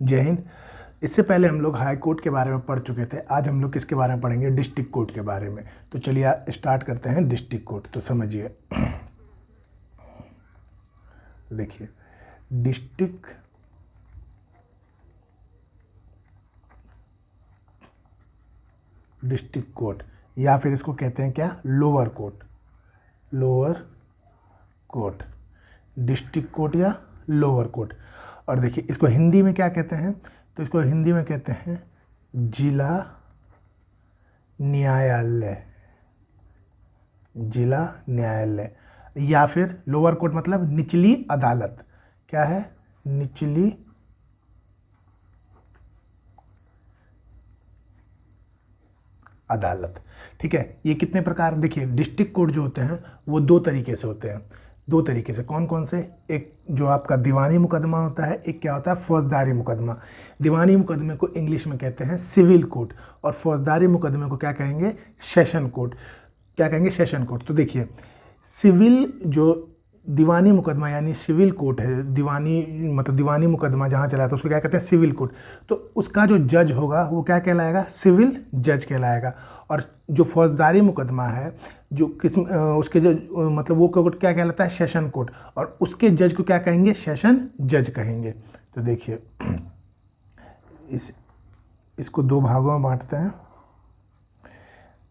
जय हिंद। इससे पहले हम लोग हाई कोर्ट के बारे में पढ़ चुके थे। आज हम लोग किसके बारे में पढ़ेंगे? डिस्ट्रिक्ट कोर्ट के बारे में। तो चलिए स्टार्ट करते हैं डिस्ट्रिक्ट कोर्ट। तो समझिए, देखिए डिस्ट्रिक्ट कोर्ट या फिर इसको कहते हैं क्या? लोअर कोर्ट, डिस्ट्रिक्ट कोर्ट या लोअर कोर्ट। और देखिए इसको हिंदी में क्या कहते हैं? तो इसको हिंदी में कहते हैं जिला न्यायालय, या फिर लोअर कोर्ट मतलब निचली अदालत। क्या है? निचली अदालत। ठीक है। ये कितने प्रकार? देखिए डिस्ट्रिक्ट कोर्ट जो होते हैं वो दो तरीके से होते हैं। दो तरीके से कौन कौन से? एक जो आपका दीवानी मुकदमा होता है, एक क्या होता है? फौजदारी मुकदमा। दीवानी मुकदमे को इंग्लिश में कहते हैं सिविल कोर्ट, और फौजदारी मुकदमे को क्या कहेंगे? Session court. क्या कहेंगे? Session court. तो देखिए सिविल जो दीवानी मुकदमा यानी सिविल कोर्ट है, दीवानी मुकदमा जहाँ चला तो उसको क्या कहते हैं? Civil court. तो उसका जो जज होगा वो क्या कहलाएगा? सिविल जज कहलाएगा। और जो फौजदारी मुकदमा है जो उसके जज वो कोर्ट क्या कहलाता है? Session court. और उसके जज को क्या कहेंगे? सेशन जज कहेंगे। तो देखिए इसको दो भागों में बांटते हैं।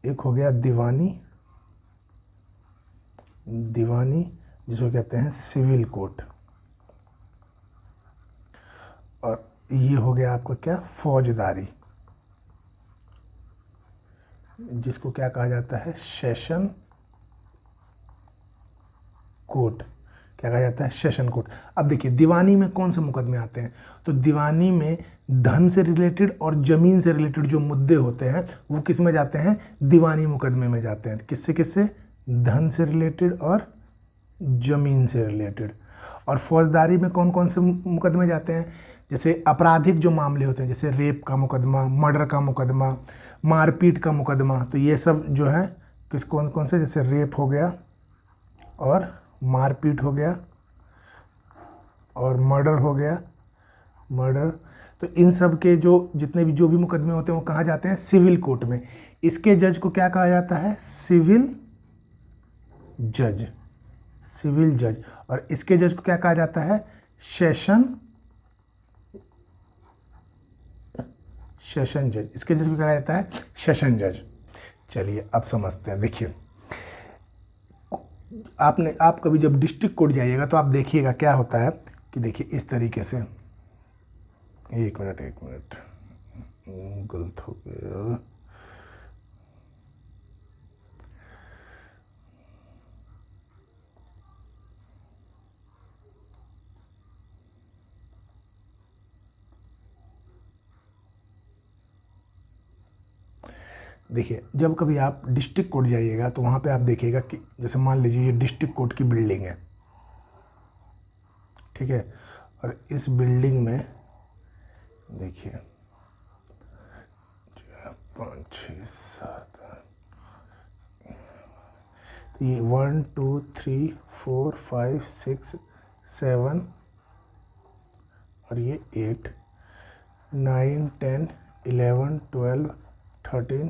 एक हो गया दीवानी जिसको कहते हैं सिविल कोर्ट, और ये हो गया आपका क्या? फौजदारी, जिसको क्या कहा जाता है? Session court. क्या कहा जाता है? Session court. अब देखिए दीवानी में कौन से मुकदमे आते हैं? तो दीवानी में धन से रिलेटेड और जमीन से रिलेटेड जो मुद्दे होते हैं वो किस में जाते हैं? दीवानी मुकदमे में जाते हैं। किससे? धन से रिलेटेड और जमीन से रिलेटेड। और फौजदारी में कौन कौन से मुकदमे जाते हैं? जैसे आपराधिक जो मामले होते हैं, जैसे रेप का मुकदमा, मर्डर का मुकदमा, मारपीट का मुकदमा। तो ये सब जो है कौन से? जैसे रेप हो गया और मारपीट हो गया और मर्डर हो गया। तो इन सब के जो जितने भी मुकदमे होते हैं वो कहाँ जाते हैं? सिविल कोर्ट में। इसके जज को क्या कहा जाता है? सिविल जज। और इसके जज को क्या कहा जाता है? सेशन जज। इसके जज को क्या कहा जाता है? सेशन जज। चलिए अब समझते हैं। देखिए आप कभी जब डिस्ट्रिक्ट कोर्ट जाइएगा तो आप देखिएगा क्या होता है कि देखिए इस तरीके से, एक मिनट गलत हो गया। देखिए जब कभी आप डिस्ट्रिक्ट कोर्ट जाइएगा तो वहाँ पे आप देखिएगा कि जैसे मान लीजिए ये डिस्ट्रिक्ट कोर्ट की बिल्डिंग है, ठीक है। और इस बिल्डिंग में देखिए 5 6 7 ये 1 2 3 4 5 6 7 और ये 8 9 10 11 12 13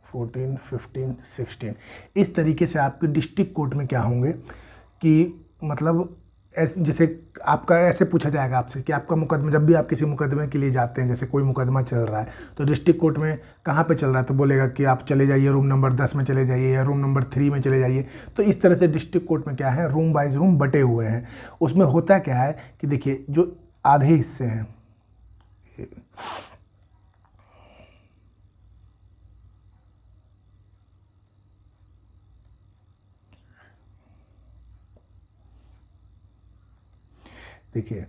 14 15 16 इस तरीके से आपके डिस्ट्रिक्ट कोर्ट में क्या होंगे कि मतलब जैसे आपका ऐसे पूछा जाएगा आपसे कि आपका मुकदमा, जब भी आप किसी मुकदमे के लिए जाते हैं, जैसे कोई मुकदमा चल रहा है तो डिस्ट्रिक्ट कोर्ट में कहाँ पे चल रहा है, तो बोलेगा कि आप चले जाइए रूम नंबर 10 में चले जाइए या रूम नंबर 3 में चले जाइए। तो इस तरह से डिस्ट्रिक्ट कोर्ट में क्या है? रूम बाइज रूम बटे हुए हैं। उसमें होता क्या है कि देखिए जो आधे हिस्से हैं, देखिए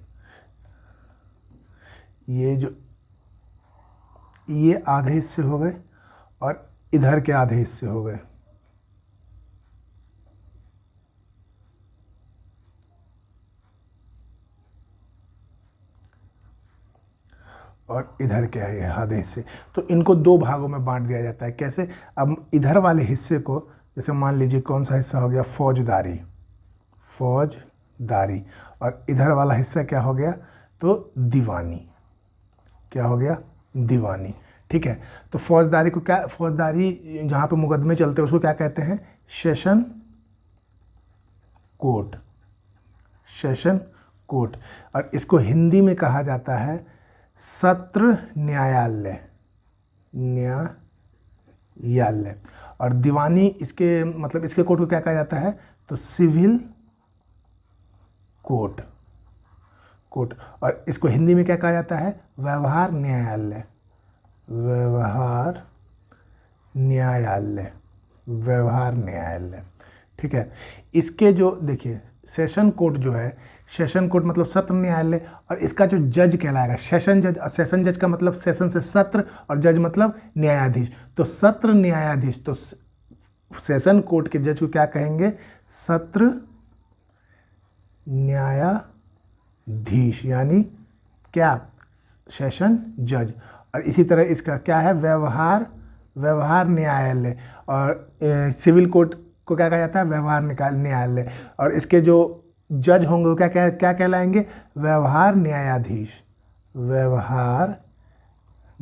ये आधे हिस्से हो गए और इधर के आधे हिस्से हो गए, और इधर क्या है? आधे हिस्से। तो इनको दो भागों में बांट दिया जाता है। कैसे? अब इधर वाले हिस्से को जैसे मान लीजिए कौन सा हिस्सा हो गया? फौजदारी, और इधर वाला हिस्सा क्या हो गया? तो दीवानी। क्या हो गया? दीवानी। ठीक है, तो फौजदारी को क्या, फौजदारी जहाँ पे मुकदमे चलते हैं उसको क्या कहते हैं? Session court. Session court. और इसको हिंदी में कहा जाता है सत्र न्यायालय। न्यायालय। और दीवानी इसके मतलब इसके कोर्ट को क्या कहा जाता है? तो सिविल कोर्ट। कोर्ट। और इसको हिंदी में क्या कहा जाता है? व्यवहार न्यायालय। व्यवहार न्यायालय। व्यवहार न्यायालय। ठीक है, इसके जो देखिए सेशन कोर्ट जो है, सेशन कोर्ट मतलब सत्र न्यायालय, और इसका जो जज कहलाएगा सेशन जज। और सेशन जज का मतलब सेशन से सत्र, और जज मतलब न्यायाधीश। तो सत्र न्यायाधीश, तो सेशन कोर्ट के जज को क्या कहेंगे? सत्र न्यायाधीश, यानी क्या? सेशन जज। और इसी तरह इसका क्या है? व्यवहार न्यायालय। और सिविल कोर्ट को क्या कहा जाता है? व्यवहार न्यायालय। और इसके जो जज होंगे वो क्या कहलाएंगे? व्यवहार न्यायाधीश। व्यवहार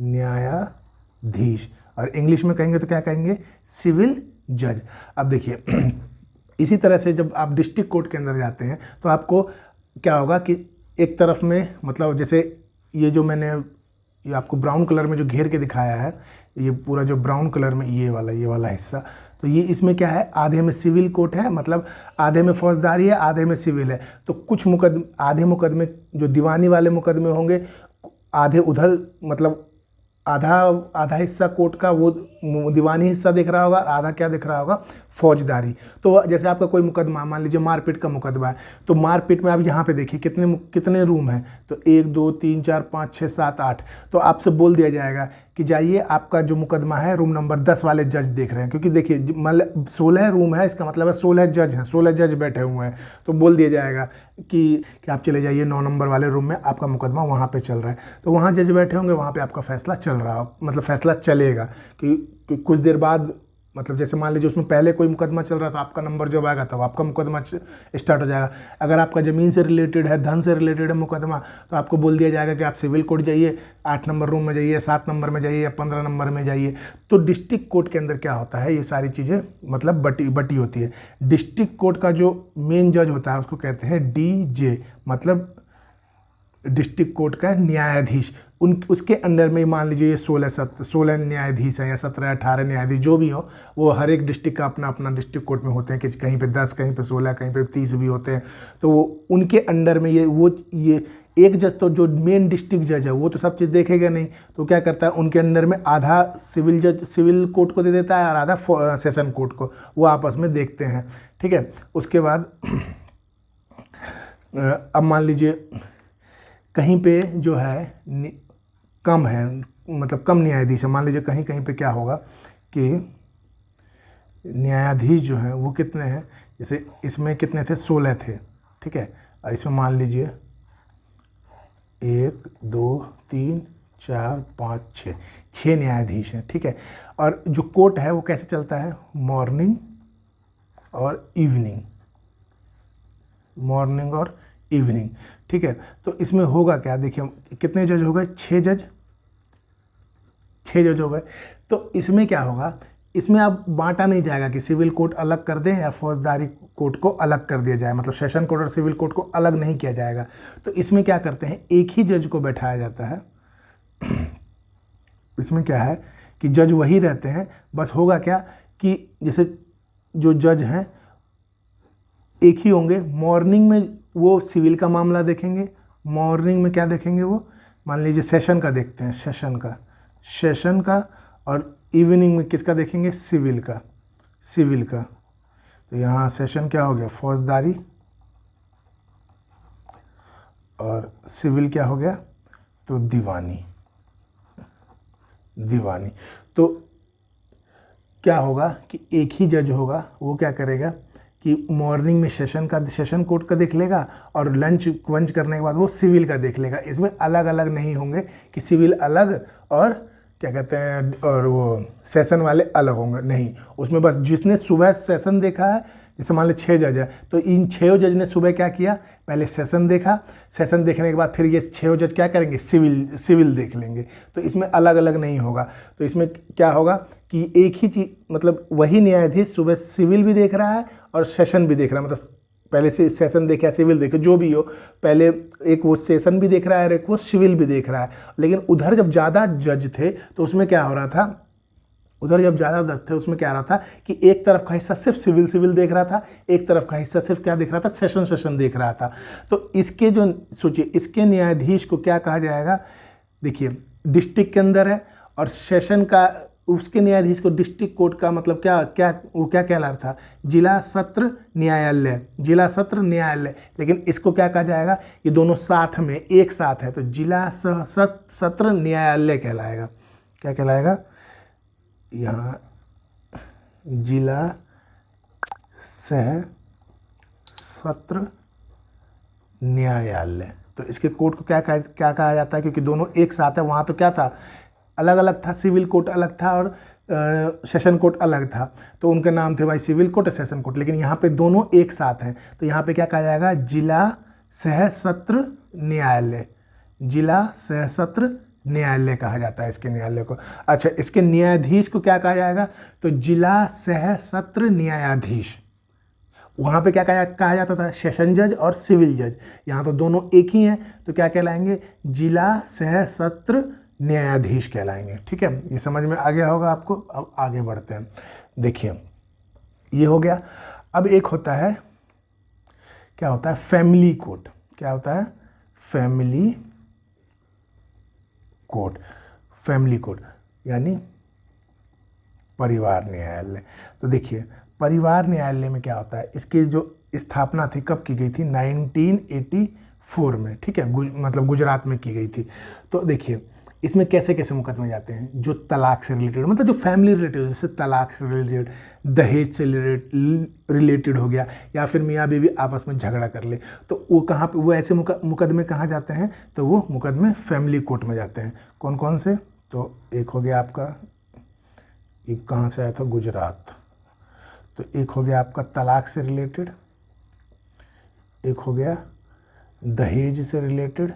न्यायाधीश। और इंग्लिश में कहेंगे तो क्या कहेंगे? सिविल जज। अब देखिए इसी तरह से जब आप डिस्ट्रिक्ट कोर्ट के अंदर जाते हैं तो आपको क्या होगा कि एक तरफ में मतलब जैसे ये जो मैंने ये आपको ब्राउन कलर में जो घेर के दिखाया है, ये पूरा जो ब्राउन कलर में ये वाला हिस्सा, तो ये इसमें क्या है? आधे में सिविल कोर्ट है, मतलब आधे में फौजदारी है, आधे में सिविल है। तो कुछ आधे मुकदमे जो दीवानी वाले मुकदमे होंगे, आधे उधर मतलब आधा हिस्सा कोर्ट का वो दीवानी हिस्सा दिख रहा होगा, आधा क्या दिख रहा होगा? फौजदारी। तो जैसे आपका कोई मुकदमा, मान लीजिए मारपीट का मुकदमा है, तो मारपीट में आप यहाँ पे देखिए कितने रूम हैं? तो 1 2 3 4 5 6 7 8। तो आपसे बोल दिया जाएगा कि जाइए, आपका जो मुकदमा है रूम नंबर 10 वाले जज देख रहे हैं, क्योंकि देखिए मतलब 16 रूम है, इसका मतलब है 16 जज हैं, 16 जज बैठे हुए हैं। तो बोल दिया जाएगा कि आप चले जाइए 9 नंबर वाले रूम में, आपका मुकदमा वहाँ पे चल रहा है। तो वहाँ जज बैठे होंगे, वहाँ पे आपका फैसला चल रहा हो, मतलब फैसला चलेगा कि कुछ देर बाद, मतलब जैसे मान लीजिए उसमें पहले कोई मुकदमा चल रहा था, आपका नंबर जब आएगा तब आपका मुकदमा स्टार्ट हो जाएगा। अगर आपका ज़मीन से रिलेटेड है, धन से रिलेटेड है मुकदमा, तो आपको बोल दिया जाएगा कि आप सिविल कोर्ट जाइए, 8 नंबर रूम में जाइए, 7 नंबर में जाइए या 15 नंबर में जाइए। तो डिस्ट्रिक्ट कोर्ट के अंदर क्या होता है? ये सारी चीज़ें मतलब बटी होती है। डिस्ट्रिक्ट कोर्ट का जो मेन जज होता है उसको कहते हैं डीजे, मतलब डिस्ट्रिक्ट कोर्ट का न्यायाधीश। उसके अंडर में मान लीजिए ये 16 न्यायाधीश हैं या 17 18 न्यायाधीश जो भी हो, वो हर एक डिस्ट्रिक्ट का अपना अपना डिस्ट्रिक्ट कोर्ट में होते हैं, कि कहीं पे 10, कहीं पे 16, कहीं पे 30 भी होते हैं। तो वो उनके अंडर में ये एक जज, तो जो मेन डिस्ट्रिक्ट जज है वो तो सब चीज़ देखेगा नहीं, तो क्या करता है उनके अंडर में आधा सिविल कोर्ट को दे देता है और आधा सेशन कोर्ट को, वो आपस में देखते हैं। ठीक है, उसके बाद अब मान लीजिए कहीं पे जो है कम है, मतलब कम न्यायाधीश है। मान लीजिए कहीं पे क्या होगा कि न्यायाधीश जो हैं वो कितने हैं? जैसे इसमें कितने थे? 16 थे। ठीक है, और इसमें मान लीजिए 1 2 3 4 5 6 न्यायाधीश हैं। ठीक है, और जो कोर्ट है वो कैसे चलता है? मॉर्निंग और इवनिंग। मॉर्निंग और इवनिंग। ठीक है, तो इसमें होगा क्या? देखिए कितने जज हो गए? 6 जज हो गए। तो इसमें क्या होगा? इसमें अब बांटा नहीं जाएगा कि सिविल कोर्ट अलग कर दें या फौजदारी कोर्ट को अलग कर दिया जाए, मतलब सेशन कोर्ट और सिविल कोर्ट को अलग नहीं किया जाएगा। तो इसमें क्या करते हैं? एक ही जज को बैठाया जाता है। इसमें क्या है कि जज वही रहते हैं, बस होगा क्या कि जैसे जो जज हैं एक ही होंगे। मॉर्निंग में वो सिविल का मामला देखेंगे, मॉर्निंग में क्या देखेंगे? वो मान लीजिए सेशन का देखते हैं, सेशन का, और इवनिंग में किसका देखेंगे? सिविल का। तो यहाँ सेशन क्या हो गया? फौजदारी, और सिविल क्या हो गया? तो दीवानी। तो क्या होगा कि एक ही जज होगा, वो क्या करेगा कि मॉर्निंग में सेशन कोर्ट का देख लेगा, और लंच करने के बाद वो सिविल का देख लेगा। इसमें अलग अलग नहीं होंगे कि सिविल अलग और क्या कहते हैं और वो सेशन वाले अलग होंगे, नहीं। उसमें बस जिसने सुबह सेशन देखा है जैसे मान लो 6 जज है, तो इन 6 जज ने सुबह क्या किया, पहले सेशन देखा, सेशन देखने के बाद फिर ये 6 जज क्या करेंगे, सिविल देख लेंगे। तो इसमें अलग अलग नहीं होगा। तो इसमें क्या होगा कि एक ही चीज़, मतलब वही न्यायाधीश सुबह सिविल भी देख रहा है और सेशन भी देख रहा है, मतलब पहले से सेशन देखा, सिविल देखे, जो भी हो, पहले एक वो सेशन भी देख रहा है और एक वो सिविल भी देख रहा है। लेकिन उधर जब ज़्यादा जज थे तो उसमें क्या हो रहा था, उधर जब ज़्यादा जज थे उसमें क्या हो रहा था कि एक तरफ का हिस्सा सिर्फ सिविल देख रहा था, एक तरफ का हिस्सा सिर्फ क्या देख रहा था, सेशन देख रहा था। तो इसके जो सोचिए, इसके न्यायाधीश को क्या कहा जाएगा, देखिए डिस्ट्रिक्ट के अंदर है और सेशन का, उसके न्यायाधीश को डिस्ट्रिक्ट कोर्ट का मतलब वो क्या कहला रहा था, जिला सत्र न्यायालय, जिला सत्र न्यायालय। लेकिन इसको क्या कहा जाएगा, ये दोनों साथ में एक साथ है, तो जिला सत्र न्यायालय कहलाएगा। क्या कहलाएगा, यहाँ जिला सह सत्र न्यायालय। तो इसके कोर्ट को क्या कहा जाता है, क्योंकि दोनों एक साथ है। वहाँ तो क्या था, अलग अलग था, सिविल कोर्ट अलग था और सेशन कोर्ट अलग था, तो उनके नाम थे भाई सिविल कोर्ट और सेशन कोर्ट। लेकिन यहाँ पे दोनों एक साथ हैं, तो यहाँ पे क्या कहा जाएगा, जिला सह सत्र न्यायालय, जिला सह सत्र न्यायालय कहा जाता है इसके न्यायालय को। अच्छा, इसके न्यायाधीश को क्या कहा जाएगा, तो जिला सह सत्र न्यायाधीश। वहाँ पे क्या कहा जाता था, सेशन जज और सिविल जज। यहाँ तो दोनों एक ही हैं, तो क्या कहलाएंगे, जिला सह सत्र न्यायाधीश कहलाएंगे। ठीक है, ये समझ में आ गया होगा आपको। अब आगे बढ़ते हैं। देखिए, ये हो गया। अब एक होता है, क्या होता है, फैमिली कोर्ट। क्या होता है, फैमिली कोर्ट। फैमिली कोर्ट यानी परिवार न्यायालय। तो देखिए, परिवार न्यायालय में क्या होता है, इसकी जो स्थापना थी कब की गई थी, 1984 में। ठीक है, मतलब गुजरात में की गई थी। तो देखिए, इसमें कैसे कैसे मुकदमे जाते हैं, जो तलाक से रिलेटेड, मतलब जो फैमिली रिलेटेड, जैसे तलाक से रिलेटेड, दहेज से रिलेटेड हो गया, या फिर मियाँ बीवी आपस में झगड़ा कर ले, तो वो कहाँ पे, वो ऐसे मुकदमे कहाँ जाते हैं, तो वो मुकदमे फैमिली कोर्ट में जाते हैं। कौन कौन से, तो एक हो गया आपका, एक कहाँ से आया था, गुजरात। तो एक हो गया आपका तलाक से रिलेटेड, एक हो गया दहेज से रिलेटेड,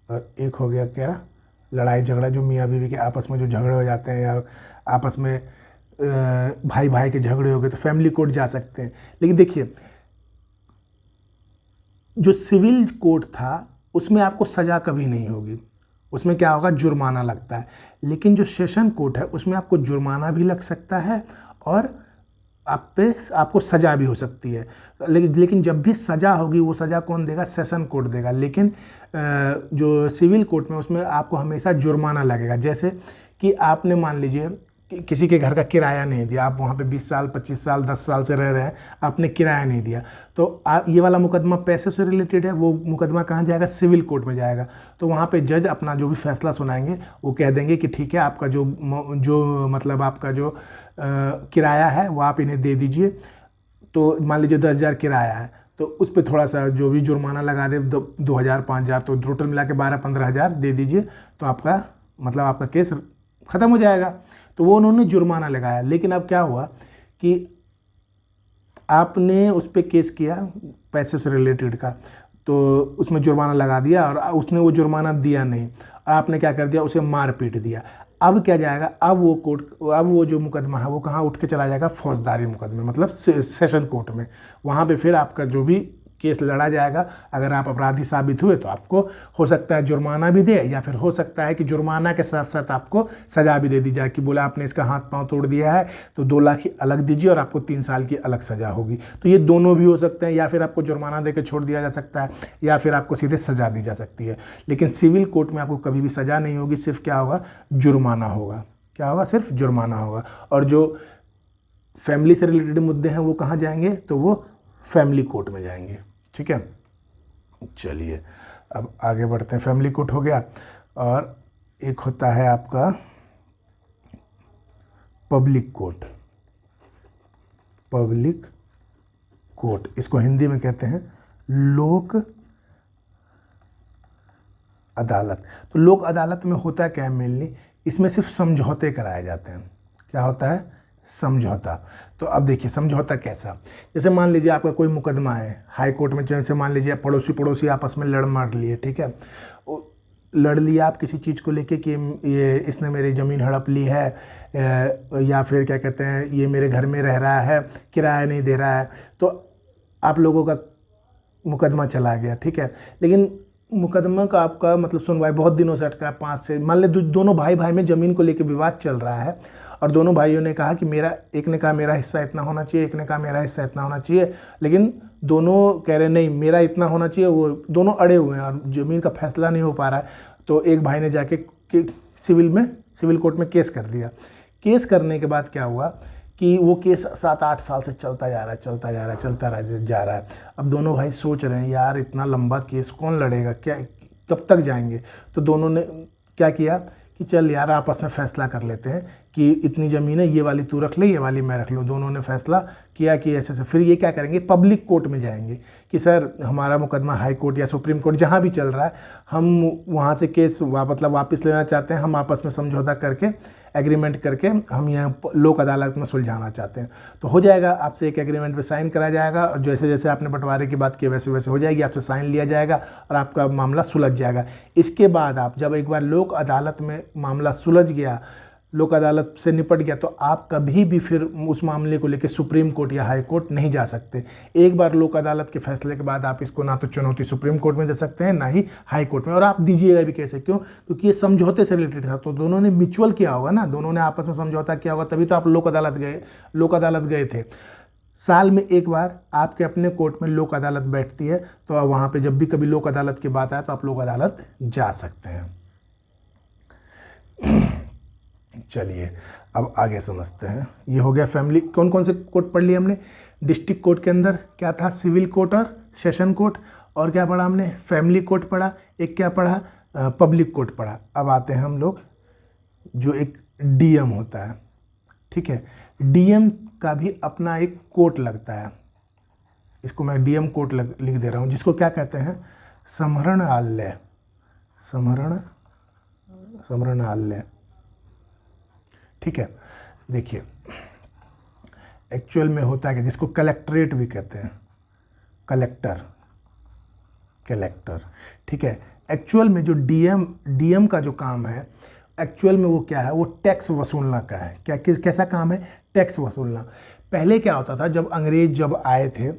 और एक हो गया क्या, लड़ाई झगड़ा, जो मियाँ बीवी के आपस में जो झगड़े हो जाते हैं, या आपस में भाई भाई के झगड़े हो गए, तो फैमिली कोर्ट जा सकते हैं। लेकिन देखिए, जो सिविल कोर्ट था उसमें आपको सज़ा कभी नहीं होगी, उसमें क्या होगा, जुर्माना लगता है। लेकिन जो सेशन कोर्ट है उसमें आपको जुर्माना भी लग सकता है और आपको सज़ा भी हो सकती है। लेकिन जब भी सज़ा होगी, वो सज़ा कौन देगा, सेशन कोर्ट देगा। लेकिन जो सिविल कोर्ट में, उसमें आपको हमेशा जुर्माना लगेगा। जैसे कि आपने मान लीजिए कि किसी के घर का किराया नहीं दिया, आप वहाँ पे 20 साल 25 साल 10 साल से रह रहे हैं, आपने किराया नहीं दिया, तो आप, ये वाला मुकदमा पैसे से रिलेटेड है, वो मुकदमा कहाँ जाएगा, सिविल कोर्ट में जाएगा। तो वहाँ पे जज अपना जो भी फैसला सुनाएंगे, वो कह देंगे कि ठीक है, आपका जो मतलब आपका जो किराया है वो आप इन्हें दे दीजिए। तो मान लीजिए 10,000 किराया है, तो उस पर थोड़ा सा जो भी जुर्माना लगा दे, 2,000 5,000, तो टोटल मिला के 12-15 हज़ार दे दीजिए, तो आपका मतलब आपका केस ख़त्म हो जाएगा। तो वो उन्होंने जुर्माना लगाया। लेकिन अब क्या हुआ कि आपने उस पर केस किया पैसे से रिलेटेड का, तो उसमें जुर्माना लगा दिया और उसने वो जुर्माना दिया नहीं, और आपने क्या कर दिया, उसे मार पीट दिया। अब क्या जाएगा, अब वो जो मुकदमा है वो कहाँ उठ के चला जाएगा, फौजदारी मुकदमे, मतलब सेशन कोर्ट में। वहाँ पे फिर आपका जो भी केस लड़ा जाएगा, अगर आप अपराधी साबित हुए तो आपको हो सकता है जुर्माना भी दे, या फिर हो सकता है कि जुर्माना के साथ साथ आपको सज़ा भी दे दी जाए कि बोला आपने इसका हाथ पांव तोड़ दिया है तो 2 लाख ही अलग दीजिए और आपको 3 साल की अलग सज़ा होगी। तो ये दोनों भी हो सकते हैं, या फिर आपको जुर्माना दे के छोड़ दिया जा सकता है, या फिर आपको सीधे सज़ा दी जा सकती है। लेकिन सिविल कोर्ट में आपको कभी भी सज़ा नहीं होगी, सिर्फ क्या होगा, जुर्माना होगा। क्या होगा, सिर्फ जुर्माना होगा। और जो फैमिली से रिलेटेड मुद्दे हैं वो कहाँ जाएंगे, तो वो फैमिली कोर्ट में जाएंगे। ठीक है, चलिए अब आगे बढ़ते हैं। फैमिली कोर्ट हो गया, और एक होता है आपका पब्लिक कोर्ट। पब्लिक कोर्ट, इसको हिंदी में कहते हैं लोक अदालत। तो लोक अदालत में होता क्या है, मेनली इसमें सिर्फ समझौते कराए जाते हैं। क्या होता है, समझौता। तो अब देखिए समझौता कैसा, जैसे मान लीजिए आपका कोई मुकदमा है हाई कोर्ट में, जैसे मान लीजिए पड़ोसी आपस में लड़ मार लिए, ठीक है, लड़ लिया आप किसी चीज़ को लेके कि ये इसने मेरी ज़मीन हड़प ली है, या फिर क्या कहते हैं ये मेरे घर में रह रहा है, किराया नहीं दे रहा है, तो आप लोगों का मुकदमा चला गया, ठीक है। लेकिन मुकदमा का आपका मतलब सुनवाई बहुत दिनों से अटका है, 5 से, मान ले दोनों भाई में ज़मीन को लेकर विवाद चल रहा है, और दोनों भाइयों ने कहा कि एक ने कहा मेरा हिस्सा इतना होना चाहिए, एक ने कहा मेरा हिस्सा इतना होना चाहिए, लेकिन दोनों कह रहे नहीं मेरा इतना होना चाहिए, वो दोनों अड़े हुए हैं और ज़मीन का फैसला नहीं हो पा रहा है। तो एक भाई ने जाके सिविल कोर्ट में केस कर दिया। केस करने के बाद क्या हुआ कि वो केस 7-8 साल से चलता जा रहा है। अब दोनों भाई सोच रहे हैं यार इतना लंबा केस कौन लड़ेगा, क्या कब तक जाएंगे। तो दोनों ने क्या किया कि चल यार आपस में फ़ैसला कर लेते हैं कि इतनी ज़मीन है, ये वाली तू रख ले, ये वाली मैं रख लूँ। दोनों ने फैसला किया कि ऐसे से फिर ये क्या करेंगे, पब्लिक कोर्ट में जाएंगे कि सर हमारा मुकदमा हाई कोर्ट या सुप्रीम कोर्ट जहाँ भी चल रहा है, हम वहाँ से केस वापस लेना चाहते हैं, हम आपस में समझौता करके एग्रीमेंट करके हम यहाँ लोक अदालत में सुलझाना चाहते हैं। तो हो जाएगा, आपसे एक एग्रीमेंट पे साइन करा जाएगा और जैसे जैसे आपने बंटवारे की बात की वैसे वैसे हो जाएगी, आपसे साइन लिया जाएगा और आपका मामला सुलझ जाएगा। इसके बाद आप जब एक बार लोक अदालत में मामला सुलझ गया, लोक अदालत से निपट गया, तो आप कभी भी फिर उस मामले को लेकर सुप्रीम कोर्ट या हाई कोर्ट नहीं जा सकते। एक बार लोक अदालत के फैसले के बाद आप इसको ना तो चुनौती सुप्रीम कोर्ट में दे सकते हैं, ना ही हाई कोर्ट में, और आप दीजिएगा भी कैसे, क्यों, क्योंकि ये समझौते से रिलेटेड था। तो दोनों ने म्यूचुअल किया होगा ना, दोनों ने आपस में समझौता किया होगा, तभी तो आप लोक अदालत गए थे। साल में एक बार आपके अपने कोर्ट में लोक अदालत बैठती है, तो वहाँ पर जब भी कभी लोक अदालत की बात आए तो आप लोक अदालत जा सकते हैं। चलिए अब आगे समझते हैं। ये हो गया फैमिली, कौन कौन से कोर्ट पढ़ लिए हमने। डिस्ट्रिक्ट कोर्ट के अंदर क्या था, सिविल कोर्ट और सेशन कोर्ट, और क्या पढ़ा हमने, फैमिली कोर्ट पढ़ा, एक क्या पढ़ा, पब्लिक कोर्ट पढ़ा। अब आते हैं हम लोग जो एक डीएम होता है, ठीक है, डीएम का भी अपना एक कोर्ट लगता है, इसको मैं डीएम कोर्ट लिख दे रहा हूँ, जिसको क्या कहते हैं, समरणालय, समरणालय, ठीक है। देखिए एक्चुअल में होता है कि जिसको कलेक्ट्रेट भी कहते हैं, कलेक्टर, ठीक है। एक्चुअल में जो डीएम का जो काम है, एक्चुअल में वो क्या है, वो टैक्स वसूलना का है। कैसा काम है, टैक्स वसूलना। पहले क्या होता था, जब अंग्रेज आए थे,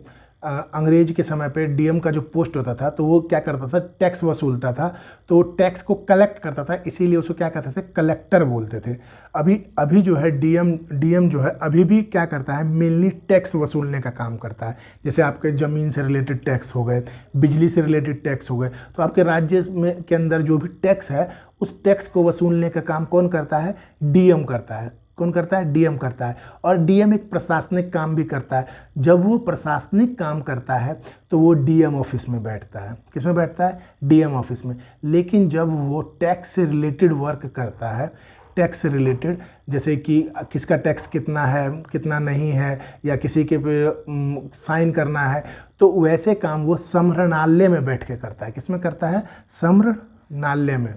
अंग्रेज के समय पे डीएम का जो पोस्ट होता था, तो वो क्या करता था, टैक्स वसूलता था, तो टैक्स को कलेक्ट करता था, इसीलिए उसको क्या कहते थे, कलेक्टर बोलते थे। अभी जो है डीएम जो है अभी भी क्या करता है, मेनली टैक्स वसूलने का काम करता है। जैसे आपके ज़मीन से रिलेटेड टैक्स हो गए, बिजली से रिलेटेड टैक्स हो गए, तो आपके राज्य में के अंदर जो भी टैक्स है, उस टैक्स को वसूलने का काम कौन करता है, डीएम करता है। कौन करता है, डीएम करता है। और डीएम एक प्रशासनिक काम भी करता है। जब वो प्रशासनिक काम करता है तो वो डीएम ऑफिस में बैठता है। किस में बैठता है, डीएम ऑफिस में। लेकिन जब वो टैक्स से रिलेटेड वर्क करता है, टैक्स से रिलेटेड, जैसे कि किसका टैक्स कितना है, कितना नहीं है, या किसी के पे साइन करना है, तो वैसे काम वो समरणालय में बैठ के करता है। किस में करता है, समरणालय में।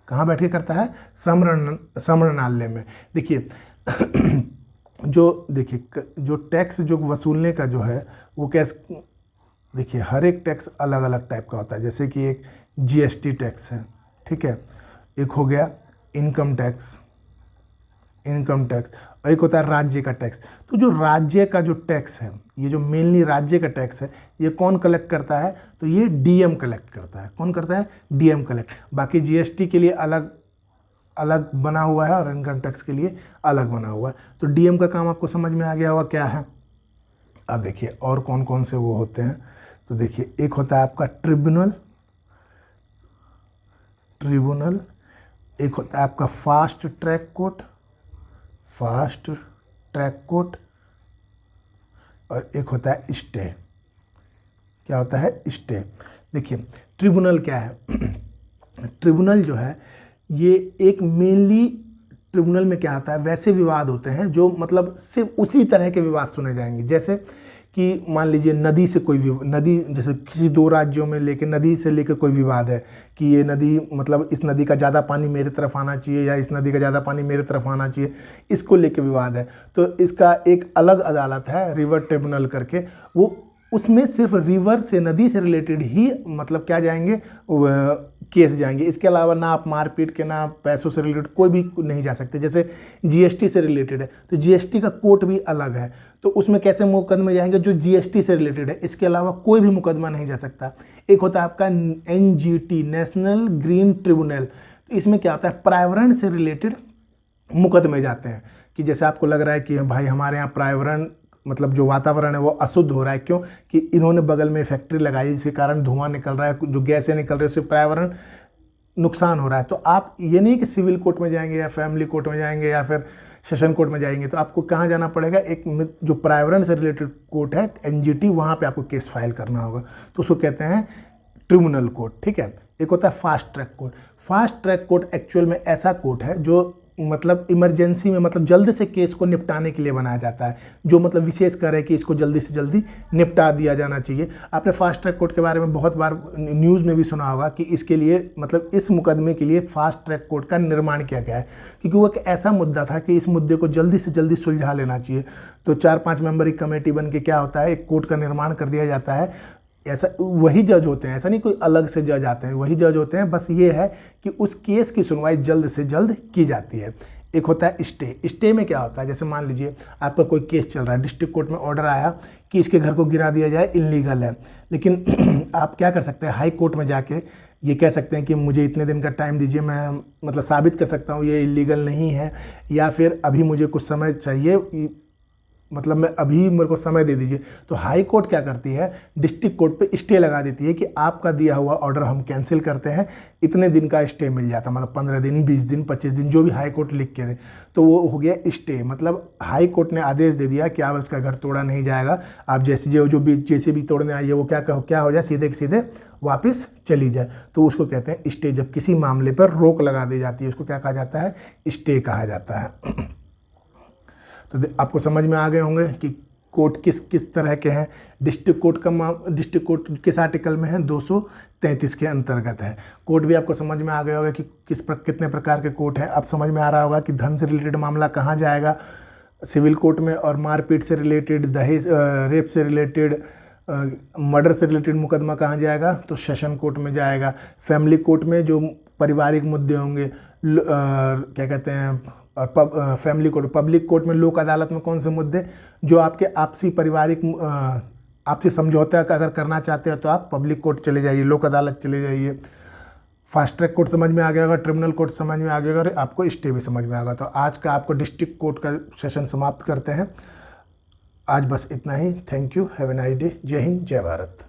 कहाँ बैठ के करता है, समरणालय में। देखिए जो टैक्स जो वसूलने का जो है वो कैसे, देखिए हर एक टैक्स अलग अलग टाइप का होता है। जैसे कि एक जीएसटी टैक्स है, ठीक है, एक हो गया इनकम टैक्स, और एक होता है राज्य का टैक्स। तो जो राज्य का जो टैक्स है, ये जो मेनली राज्य का टैक्स है, ये कौन कलेक्ट करता है, तो ये डीएम कलेक्ट करता है। कौन करता है, डीएम कलेक्ट। बाकी जीएसटी के लिए अलग अलग बना हुआ है और इनकम टैक्स के लिए अलग बना हुआ है। तो डीएम का काम आपको समझ में आ गया होगा क्या है। अब देखिए और कौन कौन से वो होते हैं। तो देखिए एक होता है आपका ट्रिब्यूनल, एक होता है आपका फास्ट ट्रैक कोर्ट, और एक होता है स्टे। क्या होता है, स्टे। देखिए ट्रिब्यूनल क्या है, ट्रिब्यूनल जो है ये एक मेनली, ट्रिब्यूनल में क्या आता है, वैसे विवाद होते हैं जो मतलब सिर्फ उसी तरह के विवाद सुने जाएंगे। जैसे कि मान लीजिए नदी से कोई भी नदी, जैसे किसी दो राज्यों में लेके नदी से लेकर कोई विवाद है कि ये नदी मतलब इस नदी का ज़्यादा पानी मेरे तरफ आना चाहिए या इस नदी का ज़्यादा पानी मेरे तरफ आना चाहिए, इसको लेके विवाद है, तो इसका एक अलग अदालत है रिवर ट्रिब्यूनल करके, वो उसमें सिर्फ रिवर से, नदी से रिलेटेड ही मतलब क्या जाएंगे, केस जाएंगे। इसके अलावा ना आप मारपीट के, ना पैसों से रिलेटेड कोई भी नहीं जा सकते। जैसे जीएसटी से रिलेटेड है तो जीएसटी का कोर्ट भी अलग है, तो उसमें कैसे मुकदमे जाएंगे, जो जीएसटी से रिलेटेड है, इसके अलावा कोई भी मुकदमा नहीं जा सकता। एक होता है आपका एनजीटी, नेशनल ग्रीन ट्रिब्यूनल, तो इसमें क्या होता है, पर्यावरण से रिलेटेड मुकदमे जाते हैं कि जैसे आपको लग रहा है कि भाई हमारे यहाँ पर्यावरण मतलब जो वातावरण है वो अशुद्ध हो रहा है, क्यों कि इन्होंने बगल में फैक्ट्री लगाई, इसके कारण धुआं निकल रहा है, जो गैसें निकल रही है, उससे पर्यावरण नुकसान हो रहा है। तो आप ये नहीं कि सिविल कोर्ट में जाएंगे या फैमिली कोर्ट में जाएंगे या फिर सेशन कोर्ट में जाएंगे, तो आपको कहाँ जाना पड़ेगा, एक जो पर्यावरण से रिलेटेड कोर्ट है एनजीटी, वहाँ पे आपको केस फाइल करना होगा, तो उसको कहते हैं ट्रिब्यूनल कोर्ट। ठीक है, एक होता है fast track court. Fast track court actual में ऐसा कोर्ट है जो मतलब इमरजेंसी में, मतलब जल्द से केस को निपटाने के लिए बनाया जाता है, जो मतलब विशेष कर है कि इसको जल्दी से जल्दी निपटा दिया जाना चाहिए। आपने फास्ट ट्रैक कोर्ट के बारे में बहुत बार न्यूज़ में भी सुना होगा कि इसके लिए मतलब इस मुकदमे के लिए फास्ट ट्रैक कोर्ट का निर्माण किया गया है, क्योंकि वो एक ऐसा मुद्दा था कि इस मुद्दे को जल्दी से जल्दी सुलझा लेना चाहिए। तो 4-5 मेंबर की कमेटी बन के क्या होता है, एक कोर्ट का निर्माण कर दिया जाता है। ऐसा वही जज होते हैं, ऐसा नहीं कोई अलग से जज आते हैं, वही जज होते हैं। बस ये है कि उस केस की सुनवाई जल्द से जल्द की जाती है। एक होता है स्टे। स्टे में क्या होता है, जैसे मान लीजिए आपका कोई केस चल रहा है, डिस्ट्रिक्ट कोर्ट में ऑर्डर आया कि इसके घर को गिरा दिया जाए, इलीगल है, लेकिन आप क्या कर सकते हैं, हाई कोर्ट में जाके ये कह सकते हैं कि मुझे इतने दिन का टाइम दीजिए, मैं मतलब साबित कर सकता हूँ ये इलीगल नहीं है, या फिर अभी मुझे कुछ समय चाहिए, मतलब मैं अभी मेरे को समय दे दीजिए। तो हाई कोर्ट क्या करती है, डिस्ट्रिक्ट कोर्ट पे स्टे लगा देती है कि आपका दिया हुआ ऑर्डर हम कैंसिल करते हैं, इतने दिन का स्टे मिल जाता, मतलब 15 दिन, 20 दिन, 25 दिन, जो भी हाई कोर्ट लिख के दे, तो वो हो गया स्टे। मतलब हाई कोर्ट ने आदेश दे दिया कि आप इसका घर तोड़ा नहीं जाएगा, आप जैसे भी तोड़ने आई है वो क्या हो जाए, सीधे सीधे वापस चली जाए, तो उसको कहते हैं स्टे। जब किसी मामले पर रोक लगा दी जाती है उसको क्या कहा जाता है, स्टे कहा जाता है। तो आपको समझ में आ गए होंगे कि कोर्ट किस तरह के हैं। डिस्ट्रिक्ट कोर्ट किस आर्टिकल में है, 233 के अंतर्गत है। कोर्ट भी आपको समझ में आ गया होगा कि कितने प्रकार के कोर्ट हैं। अब समझ में आ रहा होगा कि धन से रिलेटेड मामला कहाँ जाएगा, सिविल कोर्ट में, और मारपीट से रिलेटेड, दहेज, रेप से रिलेटेड, मर्डर से रिलेटेड मुकदमा कहाँ जाएगा, तो सेशन कोर्ट में जाएगा। फैमिली कोर्ट में जो पारिवारिक मुद्दे होंगे, क्या कहते हैं, और फैमिली कोर्ट, पब्लिक कोर्ट में, लोक अदालत में कौन से मुद्दे जो आपके आपसी पारिवारिक आपसी समझौता अगर करना चाहते हो तो आप पब्लिक कोर्ट चले जाइए, लोक अदालत चले जाइए। फास्ट ट्रैक कोर्ट समझ में आ गया होगा, ट्रिब्यूनल कोर्ट समझ में आ गया होगा, और आपको स्टे भी समझ में आ गया। तो आज का आपको डिस्ट्रिक्ट कोर्ट का सेशन समाप्त करते हैं। आज बस इतना ही। Thank you, have a nice day. जय हिंद, जय भारत।